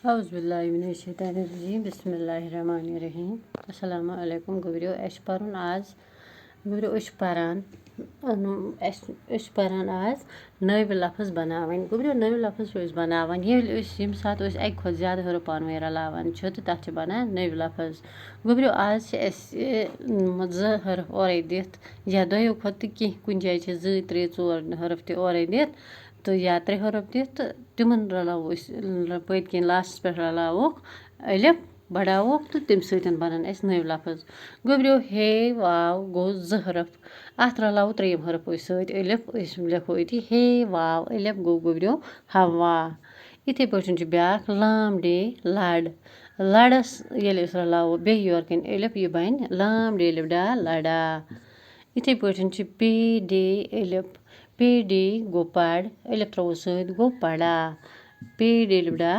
Auzubillahiminash-shaytanir-rajim. Bismillahir-rahmanir-rahim. Assalamu alaikum. Gobrio esh parun az. Gobrio esh paran. Esh paran az. Navi lafaz banavan. Gobrio navi lafaz esh banavan. Yim saat esh ek khod zyada hor panve ralavan. Chot tat bana navi lafaz. Gobrio az es mudza harf oray dit. Ya doyo khod ki kunjay che z 3 4 harf te oray dit. تہٕ یا 3 حرف دِتھ تہٕ تِمن رلاوو أسۍ پٔتۍ کِنۍ لاسٹَس پٮ۪ٹھ رلاووکھ ألِف بڑاووکھ تہٕ تَمہِ سۭتۍ بَنَن اَسہِ نٔوۍ لفظ گوٚبریو ہے واو گوٚو 2 حرف اَتھ رلاوو 3یِم حرف أسۍ سۭتۍ ألِف أسۍ لیکھو أتی ہے واو ألِف گوٚو گوٚبریو ہوا یِتھَے پٲٹھۍ چھُ بیٛاکھ لام ڈے لَڑ لَڑَس ییٚلہِ أسۍ رلاوو بیٚیہِ یورٕ کَنۍ ألِف یہِ بَنہِ لام ڈے لِف ڈا لَڑا یِتھَے پٲٹھۍ چھِ پے ڈے ألِف پے ڈے گوٚو پَڑ ألِف ترٛاوو سۭتۍ گوٚو پڑا پے ڈے لِف ڈا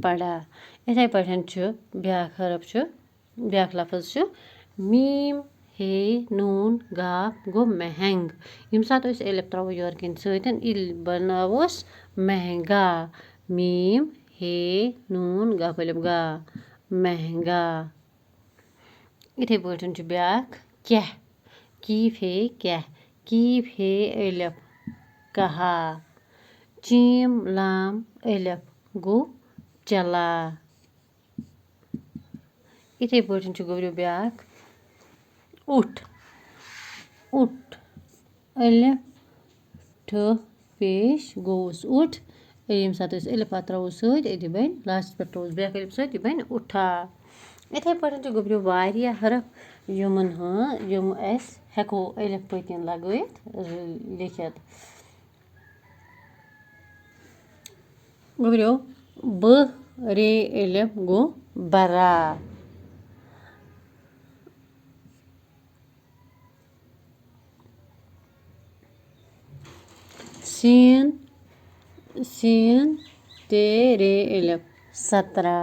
پڑا یِتھَے پٲٹھۍ چھُ بیٛاکھ حرف چھُ بیٛاکھ لفظ چھُ میٖم ہے نوٗن گاف گوٚو مہنٛگ ییٚمہِ ساتہٕ أسۍ ألِف ترٛاوو یورٕ کَنۍ سۭتۍ ییٚلہِ بناووس مہنگا میٖم ہے نوٗن گاف ألِف گا مہنگا یِتھَے پٲٹھۍ چھُ بیٛاکھ کیٛاہ کیٖف ہے کیٛاہ کیٖف ہے ألِف کہا چیٖم لام ألِف گوٚو چلا یِتھَے پٲٹھۍ چھُ گوٚبریو بیٛاکھ اُٹھ اُٹھ ألِف ٹھٔہ پیش گوٚوُس اُٹھ ییٚمہِ ساتہٕ أسۍ ألِف اَتھ ترٛاوو سۭتۍ أتی بَنہِ لاسٹَس پٮ۪ٹھ ترٛاووس بیٛاکھ ألِف سۭتۍ یہِ بَنہِ اُٹھا یِتھَے پٲٹھۍ چھُ گوٚبریو واریاہ حرف یِم أسۍ ہٮ۪کو ألِف پٔتۍ کِنۍ لگٲیِتھ لیکھِتھ گوٚبریو ب رے ألِف گوٚو برا سیٖن سیٖن تے رے ألِف سترا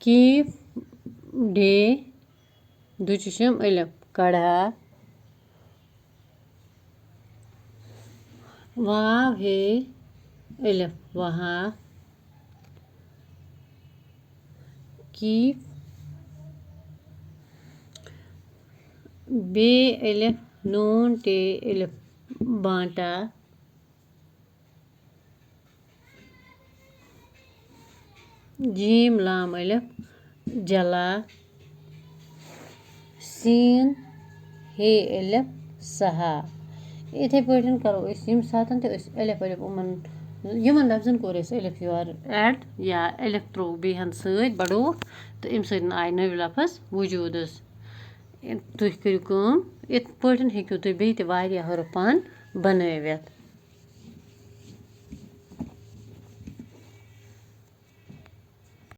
کیٖف ڈے دُچشم ألِف کڑا واو ہے ألِف وہا کیٖف بے ألِف نوٗن ٹے ألِف بانٹا جیٖم لام ألِف جلا سیٖن ہے ألِف سہا یِتھَے پٲٹھۍ کَرو أسۍ ییٚمہِ ساتہٕ تہِ أسۍ ألِف ألِف یِمَن لفظن کوٚر اَسہِ ألِف یورٕ اٮ۪ڈ یا ألِف ترٛووُکھ بیٚیہِ ہَن سۭتۍ بڑووُکھ تہٕ اَمہِ سۭتۍ آے نٔوۍ لفظ وجوٗدَس تُہۍ کٔرِو کٲم یِتھ پٲٹھۍ ہیٚکِو تُہۍ بیٚیہِ تہِ واریاہ حرف پانہٕ بنٲوِتھ